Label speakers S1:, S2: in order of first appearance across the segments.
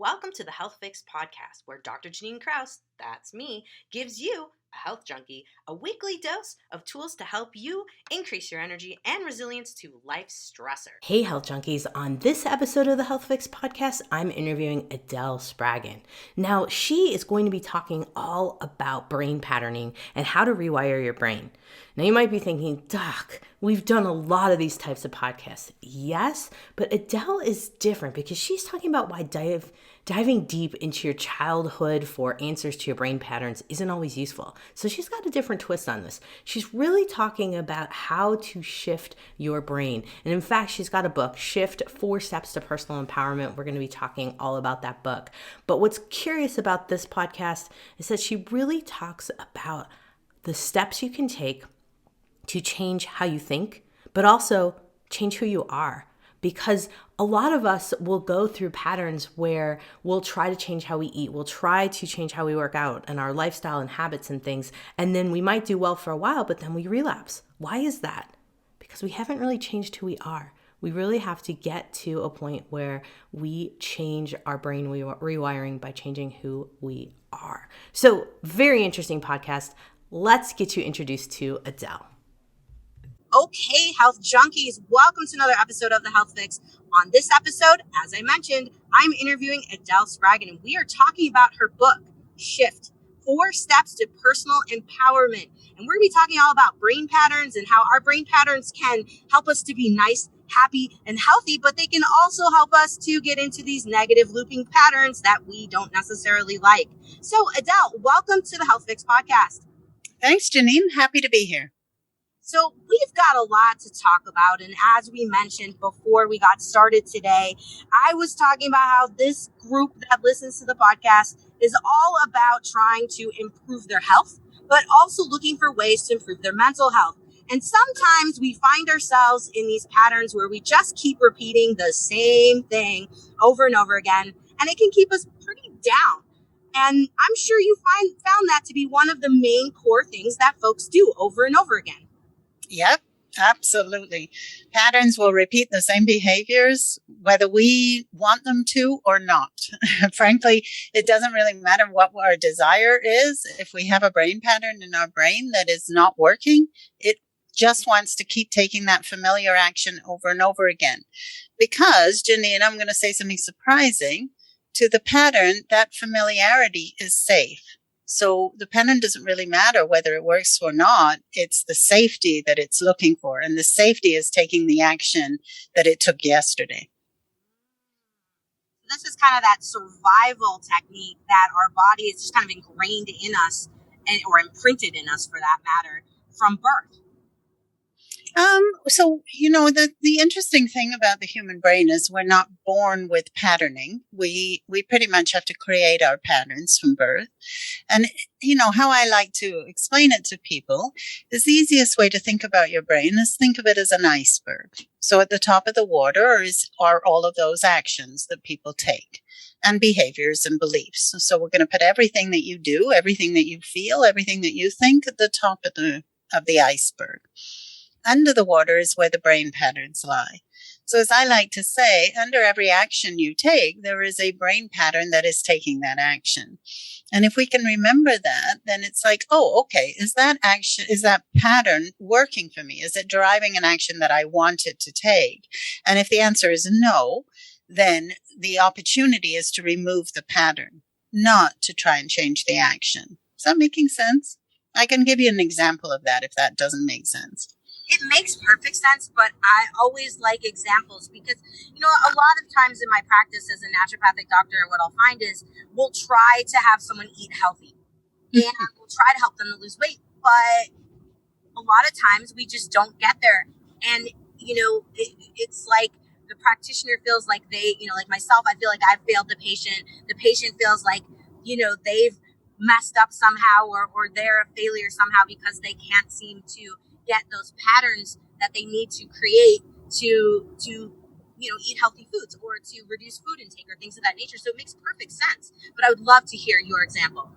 S1: Welcome to the Health Fix podcast, where Dr. Janine Krause, that's me, gives you, a health junkie, a weekly dose of tools to help you increase your energy and resilience to life's stressors. Hey, health junkies. On this episode of the Health Fix podcast, I'm interviewing Adele Spraggan. Now, she is going to be talking all about brain patterning and how to rewire your brain. Now, you might be thinking, Doc, we've done a lot of these types of podcasts. Yes, but Adele is different because she's talking about why diving deep into your childhood for answers to your brain patterns isn't always useful. So she's got a different twist on this. She's really talking about how to shift your brain. And in fact, she's got a book, Shift 4 Steps to Personal Empowerment. We're going to be talking all about that book. But what's curious about this podcast is that she really talks about the steps you can take to change how you think, but also change who you are. Because a lot of us will go through patterns where we'll try to change how we eat, we'll try to change how we work out and our lifestyle and habits and things, and then we might do well for a while, but then we relapse. Why is that? Because we haven't really changed who we are. We really have to get to a point where we change our brain rewiring by changing who we are. So, very interesting podcast. Let's get you introduced to Adele.
S2: Okay, health junkies, welcome to another episode of the Health Fix. On this episode, as I mentioned, I'm interviewing Adele Spraggan, and we are talking about her book, Shift, 4 Steps to Personal Empowerment. And we're going to be talking all about brain patterns and how our brain patterns can help us to be nice, happy, and healthy, but they can also help us to get into these negative looping patterns that we don't necessarily like. So, Adele, welcome to the Health Fix podcast.
S3: Thanks, Janine. Happy to be here.
S2: So we've got a lot to talk about. And as we mentioned before we got started today, I was talking about how this group that listens to the podcast is all about trying to improve their health, but also looking for ways to improve their mental health. And sometimes we find ourselves in these patterns where we just keep repeating the same thing over and over again, and it can keep us pretty down. And I'm sure you found that to be one of the main core things that folks do over and over again.
S3: Yep, absolutely. Patterns will repeat the same behaviors, whether we want them to or not. Frankly, it doesn't really matter what our desire is. If we have a brain pattern in our brain that is not working, it just wants to keep taking that familiar action over and over again. Because, Janine, I'm going to say something surprising, to the pattern, that familiarity is safe. So the pattern doesn't really matter whether it works or not. It's the safety that it's looking for. And the safety is taking the action that it took yesterday.
S2: This is kind of that survival technique that our body is just kind of ingrained in us or imprinted in us, for that matter, from birth.
S3: The interesting thing about the human brain is we're not born with patterning. We pretty much have to create our patterns from birth. And, how I like to explain it to people is the easiest way to think about your brain is think of it as an iceberg. So at the top of the water are all of those actions that people take and behaviors and beliefs. So we're going to put everything that you do, everything that you feel, everything that you think at the top of the iceberg. Under the water is where the brain patterns lie. So as I like to say, under every action you take, there is a brain pattern that is taking that action. And if we can remember that, then it's like, oh, okay, is that pattern working for me? Is it driving an action that I wanted to take? And if the answer is no, then the opportunity is to remove the pattern, not to try and change the action. Is that making sense? I can give you an example of that if that doesn't make sense.
S2: It makes perfect sense, but I always like examples because, a lot of times in my practice as a naturopathic doctor, what I'll find is we'll try to have someone eat healthy and we'll try to help them to lose weight, but a lot of times we just don't get there. And, it's like the practitioner feels like they, like myself, I feel like I've failed the patient. The patient feels like, they've messed up somehow or they're a failure somehow because they can't seem to get those patterns that they need to create to eat healthy foods or to reduce food intake or things of that nature. So it makes perfect sense. But I would love to hear your example.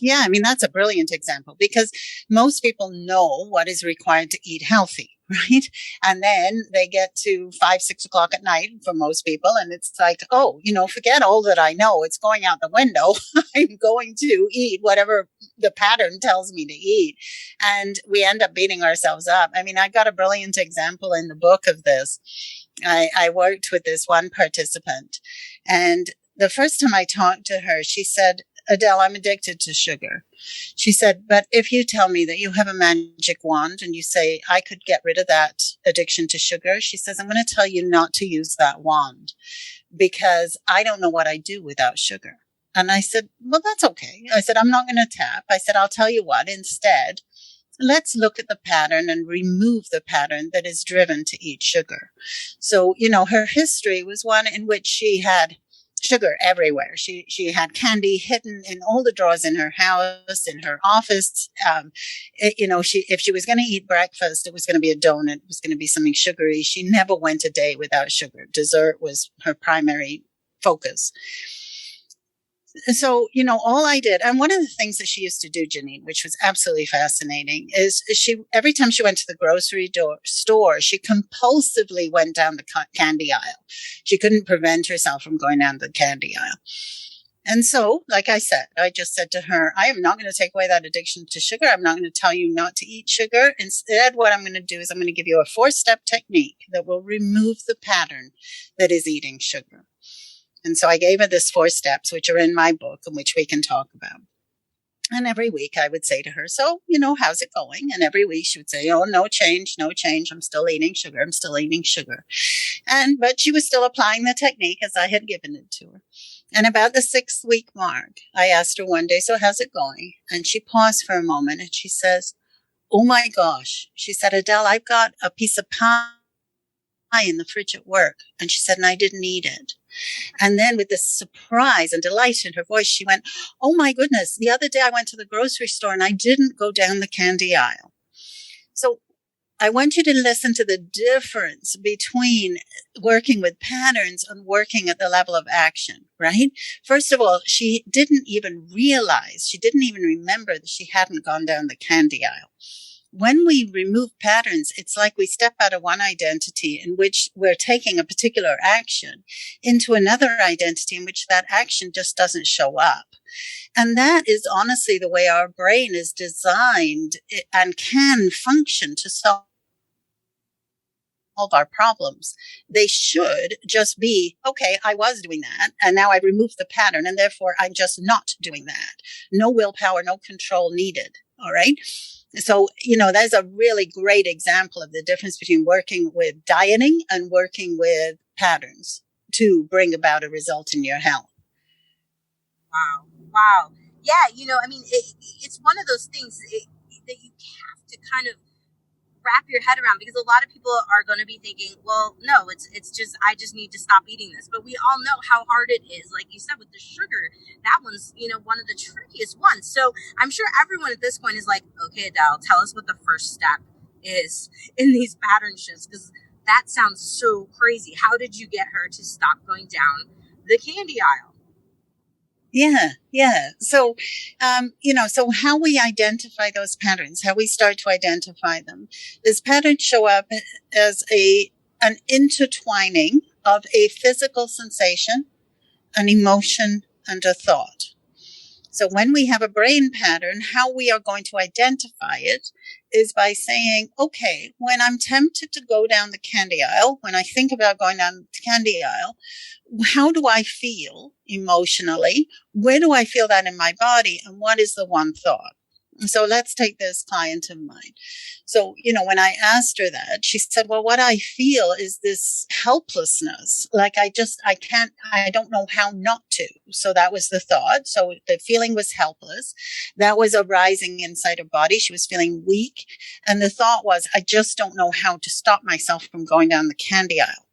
S3: Yeah, that's a brilliant example because most people know what is required to eat healthy. right? And then they get to 5, 6 o'clock at night for most people. And it's like, oh, forget all that I know. It's going out the window. I'm going to eat whatever the pattern tells me to eat. And we end up beating ourselves up. I mean, I got a brilliant example in the book of this. I worked with this one participant, and the first time I talked to her, she said, Adele, I'm addicted to sugar. She said, but if you tell me that you have a magic wand and you say, I could get rid of that addiction to sugar, she says, I'm going to tell you not to use that wand because I don't know what I do without sugar. And I said, well, that's okay. I said, I'm not going to tap. I said, I'll tell you what, instead, let's look at the pattern and remove the pattern that is driven to eat sugar. So, her history was one in which she had sugar everywhere. She had candy hidden in all the drawers in her house, in her office. If she was going to eat breakfast, it was going to be a donut. It was going to be something sugary. She never went a day without sugar. Dessert was her primary focus. So, all I did, and one of the things that she used to do, Janine, which was absolutely fascinating, is every time she went to the grocery store, she compulsively went down the candy aisle. She couldn't prevent herself from going down the candy aisle. And so, like I said, I just said to her, I am not going to take away that addiction to sugar. I'm not going to tell you not to eat sugar. Instead, what I'm going to do is I'm going to give you a 4-step technique that will remove the pattern that is eating sugar. And so I gave her this 4 steps, which are in my book and which we can talk about. And every week I would say to her, so, how's it going? And every week she would say, oh, no change, no change. I'm still eating sugar. I'm still eating sugar. But she was still applying the technique as I had given it to her. And about the 6th week mark, I asked her one day, so how's it going? And she paused for a moment and she says, oh my gosh. She said, Adele, I've got a piece of pie in the fridge at work. And she said, and I didn't eat it. And then with this surprise and delight in her voice, she went, oh my goodness, the other day I went to the grocery store and I didn't go down the candy aisle. So I want you to listen to the difference between working with patterns and working at the level of action, right? First of all, she didn't even realize, she didn't even remember that she hadn't gone down the candy aisle. When we remove patterns, it's like we step out of one identity in which we're taking a particular action into another identity in which that action just doesn't show up. And that is honestly the way our brain is designed and can function to solve our problems. They should just be, okay, I was doing that, and now I removed the pattern, and therefore I'm just not doing that. No willpower, no control needed. All right. So, that's a really great example of the difference between working with dieting and working with patterns to bring about a result in your health.
S2: Wow. Yeah, it's one of those things that you have to kind of wrap your head around, because a lot of people are going to be thinking, well, no, it's just, I just need to stop eating this. But we all know how hard it is. Like you said, with the sugar, that one's, one of the trickiest ones. So I'm sure everyone at this point is like, okay, Adele, tell us what the first step is in these pattern shifts, because that sounds so crazy. How did you get her to stop going down the candy aisle?
S3: Yeah. So, so how we identify those patterns, how we start to identify them, is patterns show up as an intertwining of a physical sensation, an emotion, and a thought. So when we have a brain pattern, how we are going to identify it is by saying, okay, when I'm tempted to go down the candy aisle, when I think about going down the candy aisle, how do I feel emotionally? Where do I feel that in my body? And what is the one thought? So let's take this client of mine. So, when I asked her that, she said, well, what I feel is this helplessness. Like I don't know how not to. So that was the thought. So the feeling was helpless. That was arising inside her body. She was feeling weak. And the thought was, I just don't know how to stop myself from going down the candy aisle.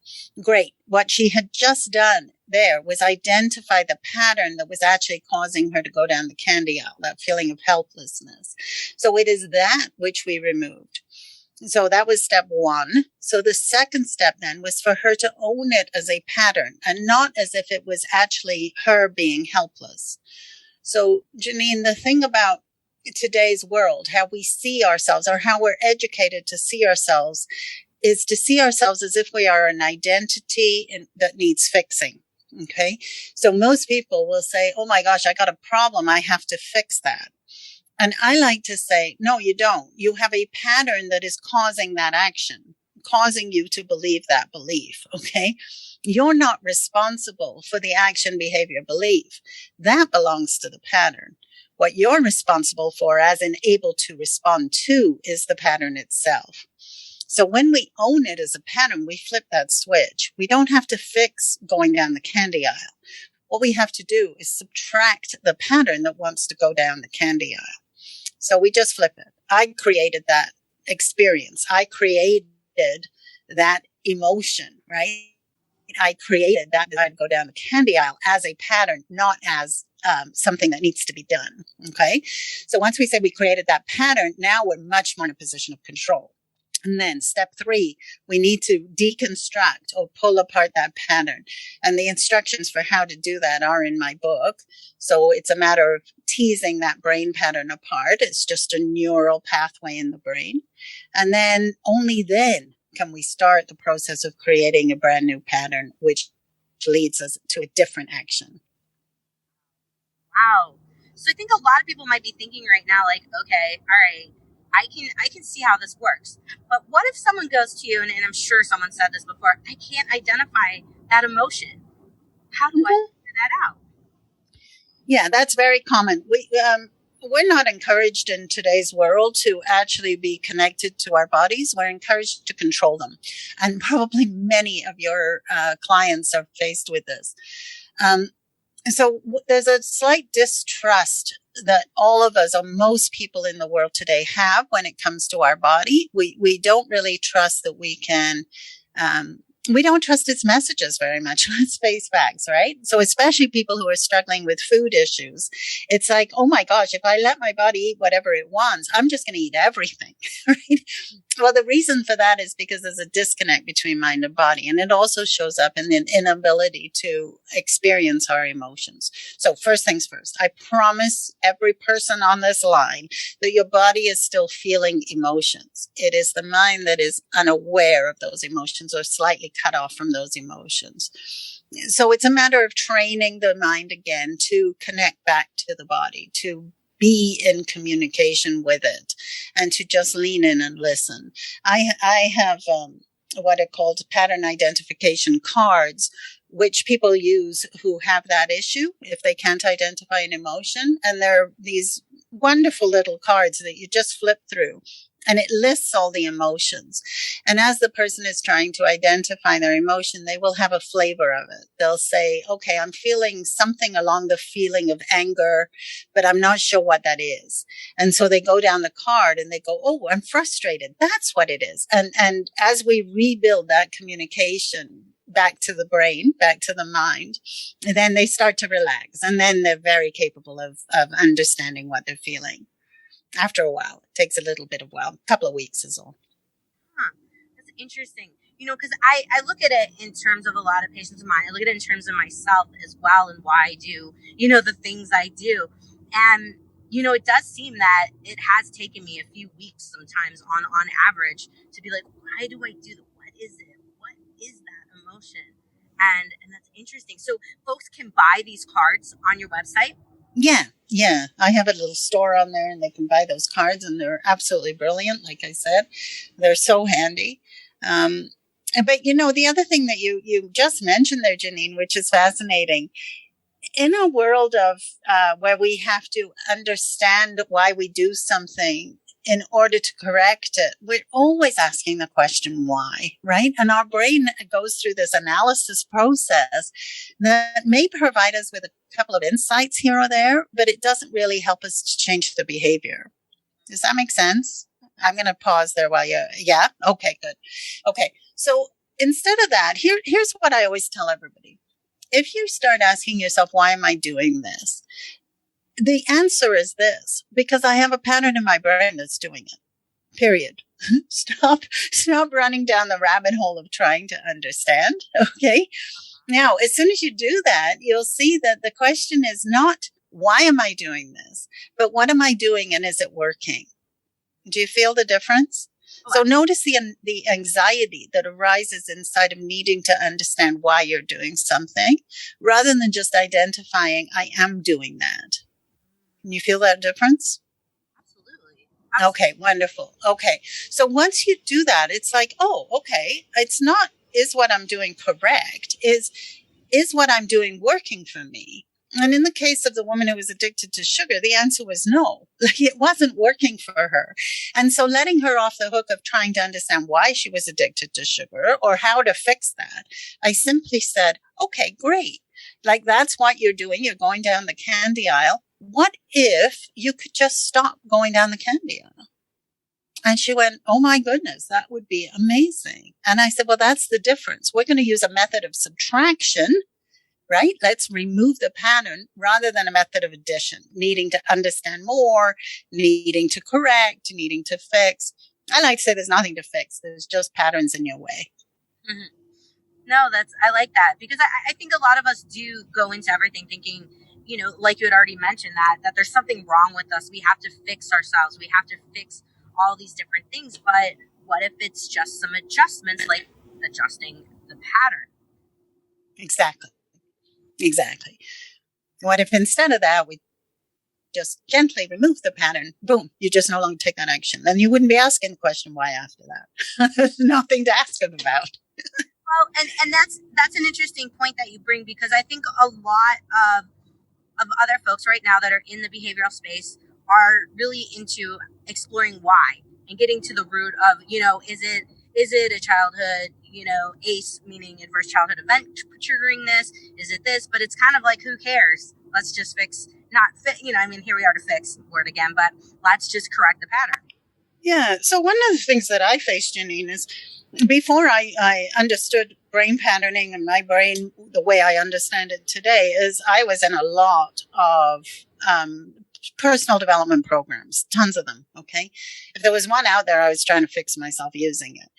S3: Great. What she had just done there was identify the pattern that was actually causing her to go down the candy aisle, that feeling of helplessness. So it is that which we removed. So that was step one. So the second step then was for her to own it as a pattern and not as if it was actually her being helpless. So Janine, the thing about today's world, how we see ourselves, or how we're educated to see ourselves, is to see ourselves as if we are an identity that needs fixing. Okay. So most people will say, oh my gosh, I got a problem. I have to fix that. And I like to say, no, you don't. You have a pattern that is causing that action, causing you to believe that belief. Okay. You're not responsible for the action, behavior, belief. That belongs to the pattern. What you're responsible for, as in able to respond to, is the pattern itself. So when we own it as a pattern, we flip that switch. We don't have to fix going down the candy aisle. What we have to do is subtract the pattern that wants to go down the candy aisle. So we just flip it. I created that experience. I created that emotion, right? I created that I'd go down the candy aisle as a pattern, not as something that needs to be done. Okay. So once we say we created that pattern, now we're much more in a position of control. And then step 3, we need to deconstruct or pull apart that pattern. And the instructions for how to do that are in my book. So it's a matter of teasing that brain pattern apart. It's just a neural pathway in the brain. And then only then can we start the process of creating a brand new pattern, which leads us to a different action.
S2: Wow. So I think a lot of people might be thinking right now, like, okay, all right, I can see how this works. But what if someone goes to you, and I'm sure someone said this before, I can't identify that emotion. How do I figure that out?
S3: Yeah, that's very common. We're not encouraged in today's world to actually be connected to our bodies. We're encouraged to control them. And probably many of your clients are faced with this. So there's a slight distrust that all of us, or most people in the world today, have when it comes to our body. We don't really trust that we can, we don't trust its messages very much. Let's face facts, right? So especially people who are struggling with food issues, it's like, oh my gosh, if I let my body eat whatever it wants, I'm just going to eat everything, right? Well, the reason for that is because there's a disconnect between mind and body. And it also shows up in an inability to experience our emotions. So first things first, I promise every person on this line that your body is still feeling emotions. It is the mind that is unaware of those emotions or slightly cut off from those emotions. So it's a matter of training the mind again to connect back to the body, to be in communication with it, and to just lean in and listen. I have what are called pattern identification cards, which people use who have that issue if they can't identify an emotion. And they're these wonderful little cards that you just flip through. And it lists all the emotions. And as the person is trying to identify their emotion, they will have a flavor of it. They'll say, okay, I'm feeling something along the feeling of anger, but I'm not sure what that is. And so they go down the card and they go, oh, I'm frustrated. That's what it is. And as we rebuild that communication back to the brain, back to the mind, then they start to relax. And then they're very capable of understanding what they're feeling. After a while, it takes a little bit of a couple of weeks is all.
S2: That's interesting. Because I look at it in terms of a lot of patients of mine. I look at it in terms of myself as well and why I do, the things I do. And, it does seem that it has taken me a few weeks sometimes on average to be like, why do I do that? What is it? What is that emotion? And that's interesting. So folks can buy these cards on your website?
S3: Yeah. I have a little store on there and they can buy those cards and they're absolutely brilliant. Like I said, they're so handy. But the other thing that you just mentioned there, Janine, which is fascinating, in a world of where we have to understand why we do something in order to correct it, we're always asking the question, why, right? And our brain goes through this analysis process that may provide us with a couple of insights here or there, but it doesn't really help us to change the behavior. Does that make sense? I'm going to pause there while yeah? Okay, good. Okay. So instead of that, here's what I always tell everybody. If you start asking yourself, why am I doing this? The answer is this, because I have a pattern in my brain that's doing it. Period. Stop running down the rabbit hole of trying to understand. Okay. Now, as soon as you do that, you'll see that the question is not why am I doing this? But what am I doing and is it working? Do you feel the difference? So notice the anxiety that arises inside of needing to understand why you're doing something rather than just identifying, I am doing that. Can you feel that difference?
S2: Absolutely.
S3: Okay, wonderful. Okay. So once you do that, it's like, oh, okay. It's not, is what I'm doing correct? Is what I'm doing working for me? And in the case of the woman who was addicted to sugar, the answer was no. Like, it wasn't working for her. And so letting her off the hook of trying to understand why she was addicted to sugar or how to fix that, I simply said, okay, great. Like, that's what you're doing. You're going down the candy aisle. What if you could just stop going down the candy aisle? And she went, oh my goodness, that would be amazing. And I said, well, that's the difference. We're going to use a method of subtraction, right? Let's remove the pattern rather than a method of addition, needing to understand more, needing to correct, needing to fix. I like to say there's nothing to fix. There's just patterns in your way.
S2: Mm-hmm. No, I like that, because I think a lot of us do go into everything thinking, you know, like you had already mentioned, that there's something wrong with us. We have to fix ourselves. We have to fix all these different things. But what if it's just some adjustments, like adjusting the pattern?
S3: Exactly. What if instead of that, we just gently remove the pattern? Boom, you just no longer take that action. Then you wouldn't be asking the question why after that. There's nothing to ask them about.
S2: Well, and that's an interesting point that you bring, because I think a lot of other folks right now that are in the behavioral space are really into exploring why and getting to the root of, you know, is it a childhood, you know, ACE, meaning adverse childhood event, triggering this? Is it this? But it's kind of like, who cares? Let's just fix, you know, I mean, here we are to fix word again, but let's just correct the pattern.
S3: Yeah. So one of the things that I faced, Janine, is before I understood brain patterning and my brain the way I understand it today, is I was in a lot of personal development programs, tons of them. Okay. If there was one out there, I was trying to fix myself using it.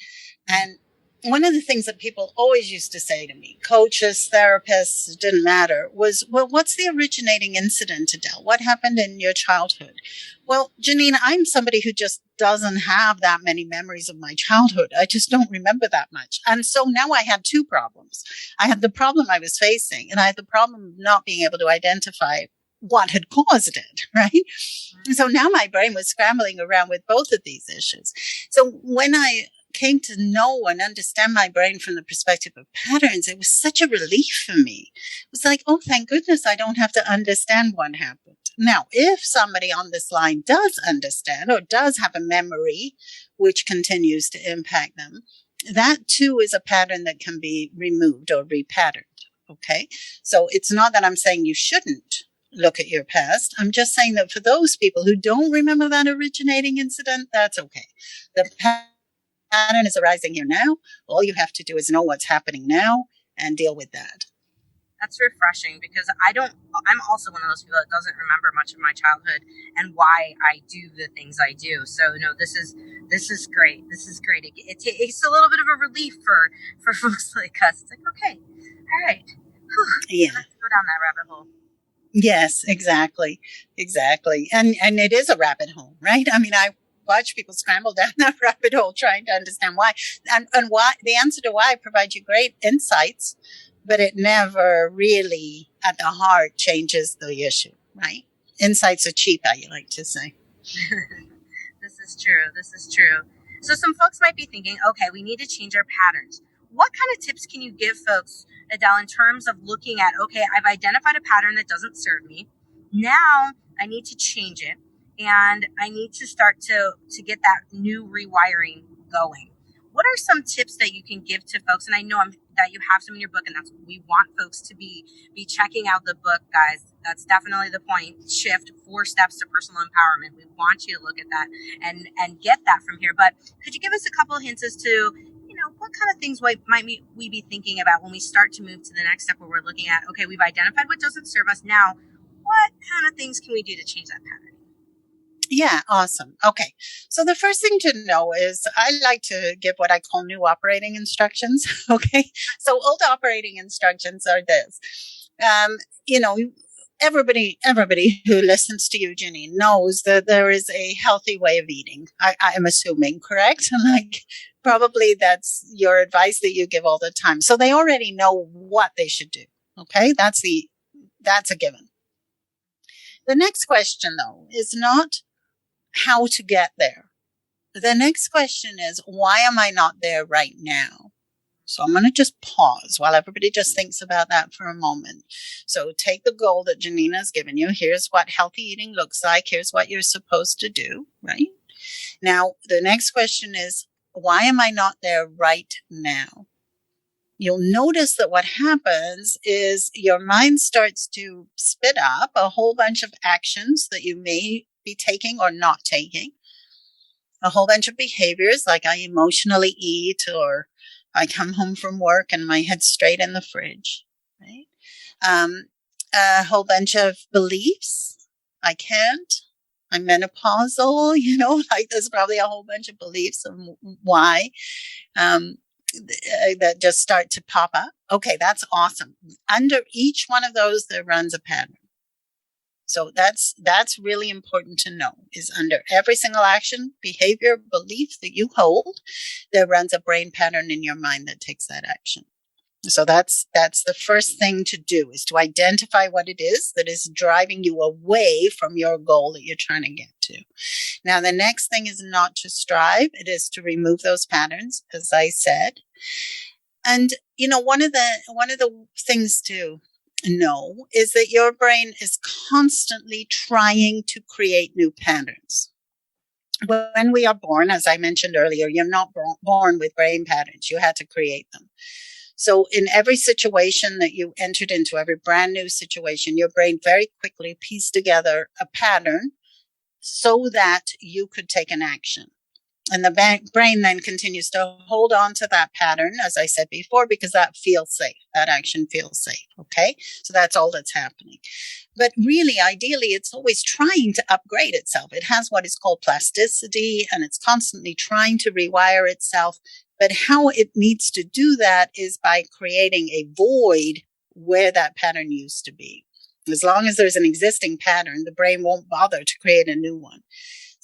S3: And one of the things that people always used to say to me, coaches, therapists, it didn't matter, was, well, what's the originating incident, Adele? What happened in your childhood? Well, Janine, I'm somebody who just doesn't have that many memories of my childhood. I just don't remember that much. And so now I had two problems. I had the problem I was facing, and I had the problem of not being able to identify what had caused it, right? So now my brain was scrambling around with both of these issues. So when I came to know and understand my brain from the perspective of patterns, it was such a relief for me. It was like, oh, thank goodness I don't have to understand what happened. Now, if somebody on this line does understand or does have a memory which continues to impact them, that too is a pattern that can be removed or repatterned. Okay. So it's not that I'm saying you shouldn't look at your past. I'm just saying that for those people who don't remember that originating incident, that's okay. The pattern is arising here now. All you have to do is know what's happening now and deal with that.
S2: That's refreshing, because I'm also one of those people that doesn't remember much of my childhood and why I do the things I do. So no, this is great. This is great. It takes a little bit of a relief for folks like us. It's like, okay, all right. Whew,
S3: yeah.
S2: Let's go down that rabbit hole.
S3: Yes, exactly. And it is a rabbit hole, right? I mean, I watch people scramble down that rabbit hole trying to understand why. And why, the answer to why provides you great insights, but it never really at the heart changes the issue, right? Insights are cheap, I like to say.
S2: This is true. So some folks might be thinking, okay, we need to change our patterns. What kind of tips can you give folks, Adele, in terms of looking at, okay, I've identified a pattern that doesn't serve me. Now I need to change it, and I need to start to get that new rewiring going. What are some tips that you can give to folks? And I know that you have some in your book, and that's we want folks to be checking out the book, guys. That's definitely the point. Shift 4 Steps to Personal Empowerment. We want you to look at that and get that from here. But could you give us a couple of hints as to, you know, what kind of things might we be thinking about when we start to move to the next step, where we're looking at, okay, we've identified what doesn't serve us. Now, what kind of things can we do to change that pattern?
S3: Yeah, awesome. Okay. So the first thing to know is I like to give what I call new operating instructions. Okay. So old operating instructions are this. You know, everybody who listens to you, Janine, knows that there is a healthy way of eating. I am assuming, correct? Like, probably that's your advice that you give all the time. So they already know what they should do. Okay, that's a given. The next question, though, is not how to get there. The next question is, why am I not there right now? So I'm going to just pause while everybody just thinks about that for a moment. So take the goal that Janina's given you. Here's what healthy eating looks like. Here's what you're supposed to do, right? Now, the next question is, why am I not there right now? You'll notice that what happens is your mind starts to spit up a whole bunch of actions that you may be taking or not taking. A whole bunch of behaviors like I emotionally eat, or I come home from work and my head's straight in the fridge, right? A whole bunch of beliefs. I can't. I'm menopausal, like there's probably a whole bunch of beliefs of why that just start to pop up. Okay, that's awesome. Under each one of those, there runs a pattern. So that's really important to know, is under every single action, behavior, belief that you hold, there runs a brain pattern in your mind that takes that action. So that's the first thing to do, is to identify what it is that is driving you away from your goal that you're trying to get to. Now, the next thing is not to strive. It is to remove those patterns, as I said. And, one of the things to know is that your brain is constantly trying to create new patterns. When we are born, as I mentioned earlier, you're not born with brain patterns. You had to create them. So in every situation that you entered into, every brand new situation, your brain very quickly pieced together a pattern so that you could take an action. And the brain then continues to hold on to that pattern, as I said before, because that feels safe. That action feels safe. Okay. So that's all that's happening. But really, ideally, it's always trying to upgrade itself. It has what is called plasticity, and it's constantly trying to rewire itself. But how it needs to do that is by creating a void where that pattern used to be. As long as there's an existing pattern, the brain won't bother to create a new one.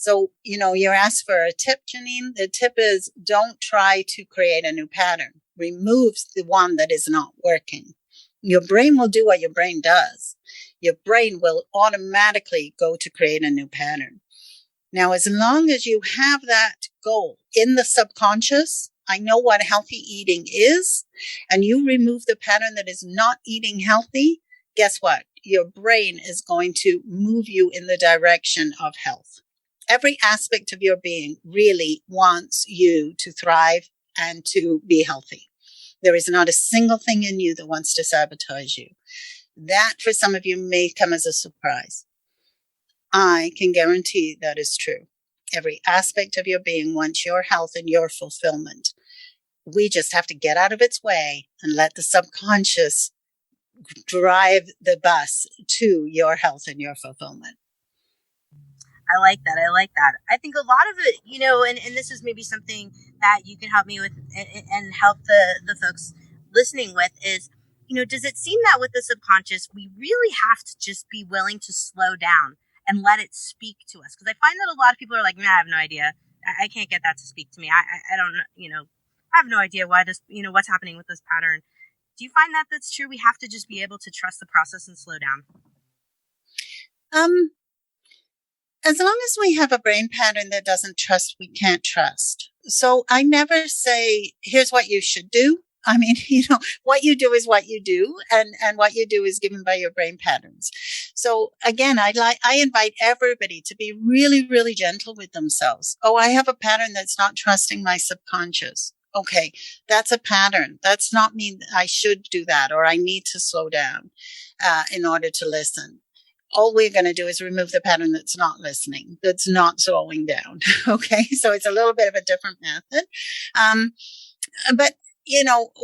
S3: So, you're asked for a tip, Janine. The tip is, don't try to create a new pattern. Remove the one that is not working. Your brain will do what your brain does. Your brain will automatically go to create a new pattern. Now, as long as you have that goal in the subconscious, I know what healthy eating is, and you remove the pattern that is not eating healthy, guess what? Your brain is going to move you in the direction of health. Every aspect of your being really wants you to thrive and to be healthy. There is not a single thing in you that wants to sabotage you. That, for some of you, may come as a surprise. I can guarantee that is true. Every aspect of your being wants your health and your fulfillment. We just have to get out of its way and let the subconscious drive the bus to your health and your fulfillment.
S2: I like that. I think a lot of it, and this is maybe something that you can help me with and help the folks listening with is, does it seem that with the subconscious, we really have to just be willing to slow down and let it speak to us? Because I find that a lot of people are like, I have no idea. I can't get that to speak to me. I don't, I have no idea why this, what's happening with this pattern. Do you find that that's true? We have to just be able to trust the process and slow down.
S3: As long as we have a brain pattern that doesn't trust, we can't trust. So I never say, here's what you should do. I mean, what you do is what you do, and what you do is given by your brain patterns. So again, I invite everybody to be really, really gentle with themselves. Oh, I have a pattern that's not trusting my subconscious. Okay, that's a pattern. That's not mean I should do that, or I need to slow down in order to listen. All we're going to do is remove the pattern that's not listening, that's not slowing down. Okay, so it's a little bit of a different method. But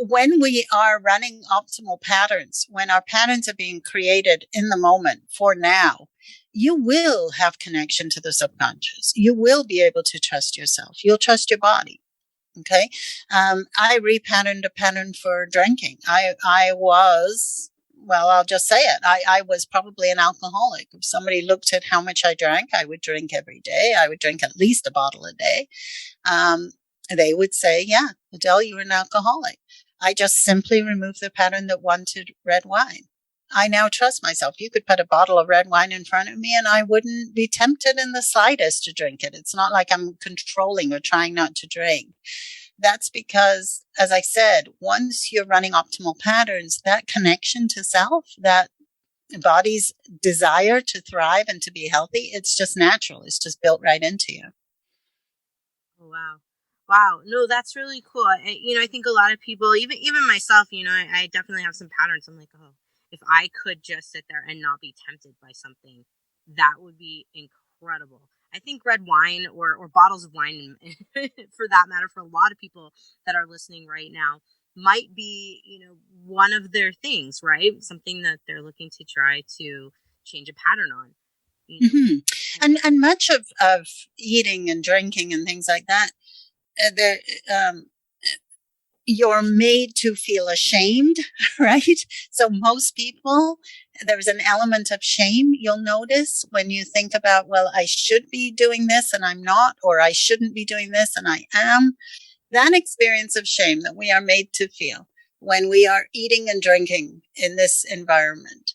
S3: when we are running optimal patterns, when our patterns are being created in the moment for now, you will have connection to the subconscious. You will be able to trust yourself. You'll trust your body. Okay. I repatterned a pattern for drinking. I was well, I'll just say it. I was probably an alcoholic. If somebody looked at how much I drank, I would drink every day. I would drink at least a bottle a day. They would say, yeah, Adele, you're an alcoholic. I just simply removed the pattern that wanted red wine. I now trust myself. You could put a bottle of red wine in front of me and I wouldn't be tempted in the slightest to drink it. It's not like I'm controlling or trying not to drink. That's because, as I said, once you're running optimal patterns, that connection to self, that body's desire to thrive and to be healthy, it's just natural. It's just built right into you.
S2: Oh, wow. Wow. No, that's really cool. I think a lot of people, even myself, I definitely have some patterns. I'm like, oh, if I could just sit there and not be tempted by something, that would be incredible. I think red wine or bottles of wine, for that matter, for a lot of people that are listening right now, might be, one of their things, right? Something that they're looking to try to change a pattern on.
S3: Mm-hmm. And much of eating and drinking and things like that, you're made to feel ashamed, right? So most people, there's an element of shame you'll notice when you think about, well, I should be doing this and I'm not, or I shouldn't be doing this and I am. That experience of shame that we are made to feel when we are eating and drinking in this environment,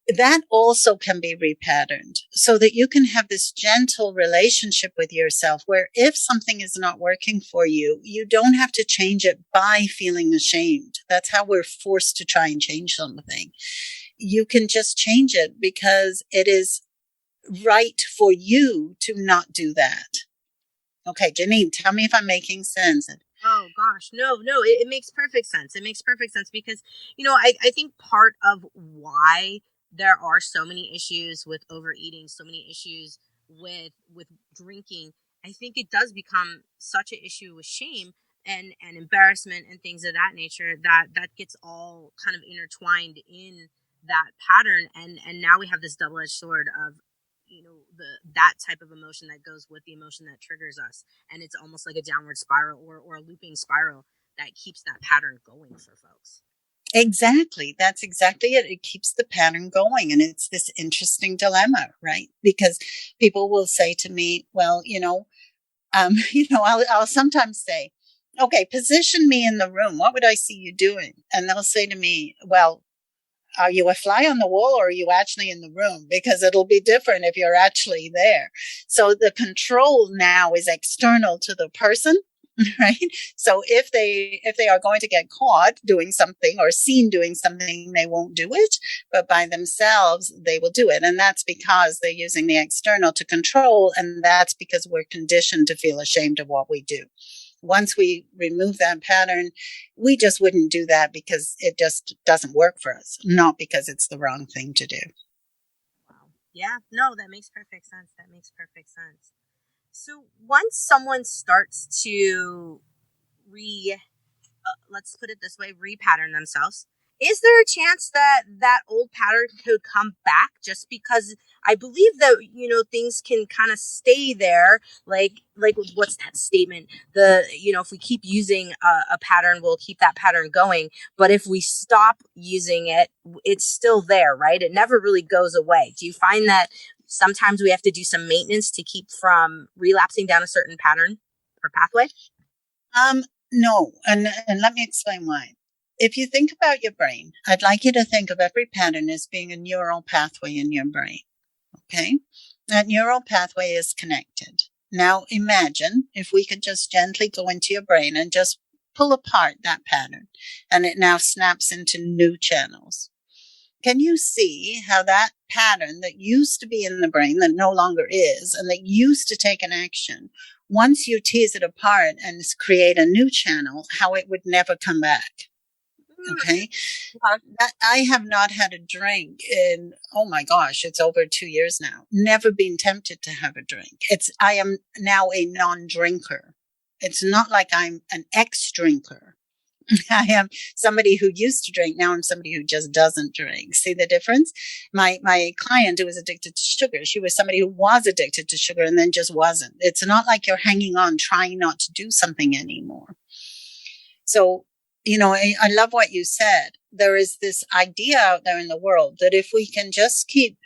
S3: that also can be repatterned so that you can have this gentle relationship with yourself where if something is not working for you, you don't have to change it by feeling ashamed. That's how we're forced to try and change something. You can just change it because it is right for you to not do that. Okay, Janine, tell me if I'm making sense.
S2: Oh gosh, no, it makes perfect sense. It makes perfect sense because, I think part of why there are so many issues with overeating, so many issues with drinking, I think it does become such an issue with shame and embarrassment and things of that nature that gets all kind of intertwined in that pattern, and now we have this double-edged sword of that type of emotion that goes with the emotion that triggers us, and it's almost like a downward spiral or a looping spiral that keeps that pattern going for folks.
S3: Exactly. That's exactly it. It keeps the pattern going. And it's this interesting dilemma, right? Because people will say to me, well, I'll sometimes say, okay, position me in the room. What would I see you doing? And they'll say to me, well, are you a fly on the wall or are you actually in the room? Because it'll be different if you're actually there. So the control now is external to the person. Right. So if they are going to get caught doing something or seen doing something, they won't do it, but by themselves, they will do it. And that's because they're using the external to control. And that's because we're conditioned to feel ashamed of what we do. Once we remove that pattern, we just wouldn't do that because it just doesn't work for us, not because it's the wrong thing to do.
S2: Wow. Yeah, no, that makes perfect sense. That makes perfect sense. So once someone starts to let's put it this way, repattern themselves, is there a chance that old pattern could come back? Just because I believe that things can kind of stay there, like what's that statement? If we keep using a pattern, we'll keep that pattern going. But if we stop using it, it's still there, right? It never really goes away. Do you find that sometimes we have to do some maintenance to keep from relapsing down a certain pattern or pathway?
S3: No, and let me explain why. If you think about your brain, I'd like you to think of every pattern as being a neural pathway in your brain. Okay? That neural pathway is connected. Now imagine if we could just gently go into your brain and just pull apart that pattern, and it now snaps into new channels. Can you see how that pattern that used to be in the brain that no longer is and that used to take an action, once you tease it apart and create a new channel, how it would never come back? Okay. I have not had a drink in, oh my gosh, it's over 2 years now. Never been tempted to have a drink. I am now a non-drinker. It's not like I'm an ex-drinker. I am somebody who used to drink. Now I'm somebody who just doesn't drink. See the difference? My client who was addicted to sugar, she was somebody who was addicted to sugar and then just wasn't. It's not like you're hanging on, trying not to do something anymore. So, I love what you said. there is this idea out there in the world that if we can just keep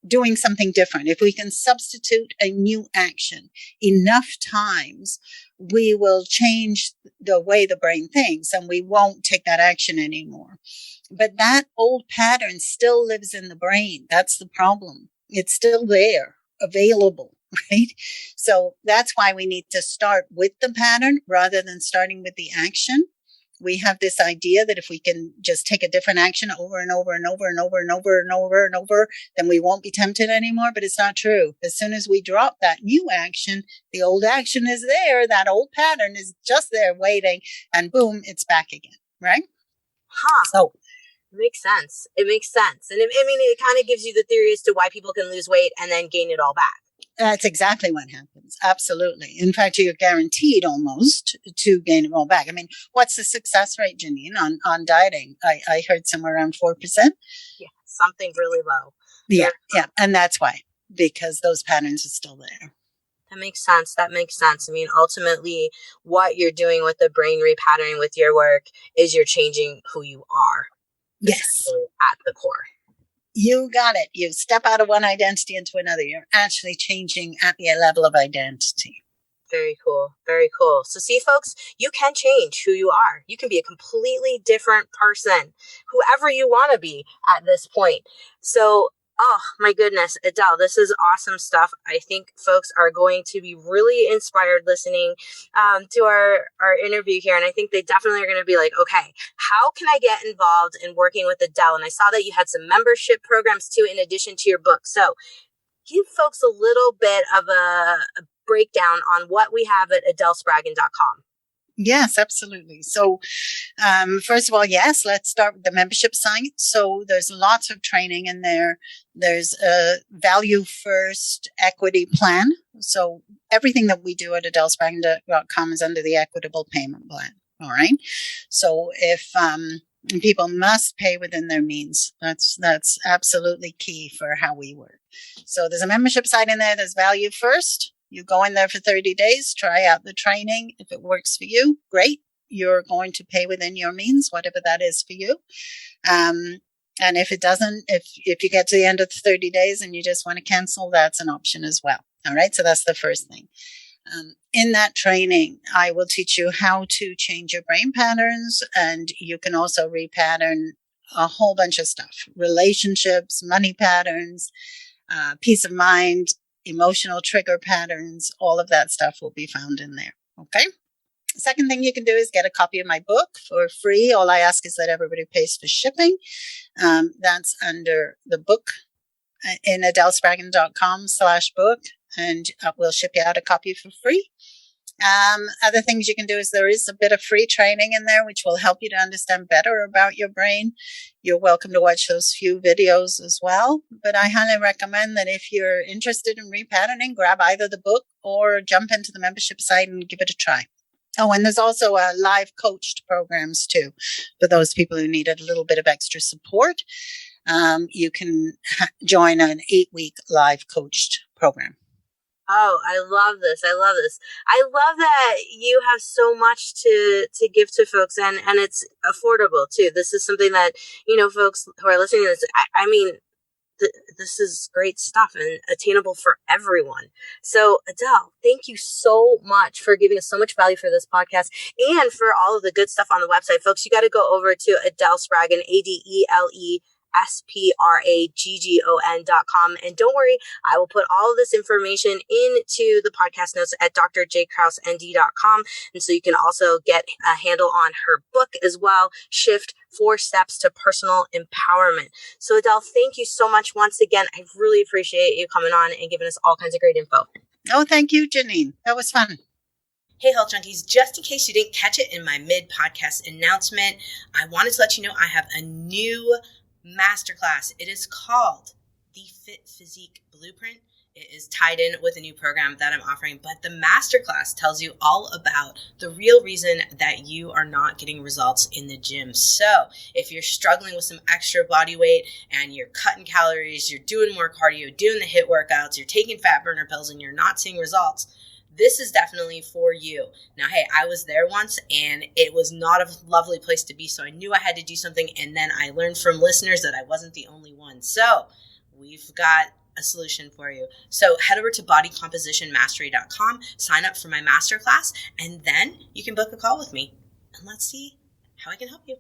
S3: doing something different, if we can substitute a new action enough times, we will change the way the brain thinks and we won't take that action anymore. But that old pattern still lives in the brain. That's the problem. It's still there, available, right? So that's why we need to start with the pattern rather than starting with the action. We have this idea that if we can just take a different action over and over and over and over and over and over and over, then we won't be tempted anymore. But it's not true. As soon as we drop that new action, the old action is there. That old pattern is just there waiting, and boom, it's back again, right? So
S2: it makes sense. It makes sense. And it kind of gives you the theory as to why people can lose weight and then gain it all back.
S3: That's exactly what happens. Absolutely. In fact, you're guaranteed almost to gain it all back. I mean, what's the success rate, Janine, on dieting? I heard somewhere around 4%.
S2: Yeah, something really low.
S3: Yeah. And that's why, because those patterns are still there.
S2: That makes sense. I mean, ultimately, what you're doing with the brain repatterning with your work is you're changing who you are.
S3: Yes.
S2: At the core.
S3: You got it. You step out of one identity into another. You're actually changing at the level of identity.
S2: Very cool. Very cool. So see, folks, you can change who you are. You can be a completely different person, whoever you want to be at this point. So, oh my goodness, Adele, this is awesome stuff. I think folks are going to be really inspired listening to our interview here. And I think they definitely are going to be like, okay, how can I get involved in working with Adele? And I saw that you had some membership programs too, in addition to your book. So give folks a little bit of a breakdown on what we have at adelspragen.com.
S3: Yes, absolutely. So, first of all, yes, let's start with the membership site. So there's lots of training in there. There's a value first equity plan. So everything that we do at adelspragen.com is under the equitable payment plan. All right. So if, people must pay within their means. That's absolutely key for how we work. So there's a membership site in there. There's value first. You go in there for 30 days, try out the training. If it works for you, great. You're going to pay within your means, whatever that is for you. And if it doesn't, if you get to the end of the 30 days and you just want to cancel, that's an option as well. All right. So that's the first thing. In that training, I will teach you how to change your brain patterns, and you can also repattern a whole bunch of stuff: relationships, money patterns, peace of mind, emotional trigger patterns. All of that stuff will be found in there. Okay. Second thing you can do is get a copy of my book for free. All I ask is that everybody pays for shipping. That's under the book in adelspragen.com/book, and we'll ship you out a copy for free. Other things you can do is there is a bit of free training in there, which will help you to understand better about your brain. You're welcome to watch those few videos as well. But I highly recommend that if you're interested in repatterning, grab either the book or jump into the membership site and give it a try. Oh, and there's also live coached programs too, for those people who needed a little bit of extra support. You can join an 8-week live coached program.
S2: Oh, I love this. I love that you have so much to give to folks, and it's affordable too. This is something that, folks who are listening to this, I mean, this is great stuff and attainable for everyone. So Adele, thank you so much for giving us so much value for this podcast and for all of the good stuff on the website. Folks, you got to go over to Adele Spragen, ADELESPRAGGON.com. And don't worry, I will put all of this information into the podcast notes at drjkrausnd.com. And so you can also get a handle on her book as well, Shift 4 Steps to Personal Empowerment. So Adele, thank you so much once again. I really appreciate you coming on and giving us all kinds of great info.
S3: Oh, thank you, Janine. That was fun.
S1: Hey, Health Junkies, just in case you didn't catch it in my mid-podcast announcement, I wanted to let you know I have a new masterclass. It is called the Fit Physique Blueprint. It is tied in with a new program that I'm offering, but the masterclass tells you all about the real reason that you are not getting results in the gym. So if you're struggling with some extra body weight and you're cutting calories, you're doing more cardio, doing the HIIT workouts, you're taking fat burner pills, and you're not seeing results, this is definitely for you. Now, hey, I was there once and it was not a lovely place to be, so I knew I had to do something, and then I learned from listeners that I wasn't the only one. So we've got a solution for you. So head over to bodycompositionmastery.com, sign up for my masterclass, and then you can book a call with me, and let's see how I can help you.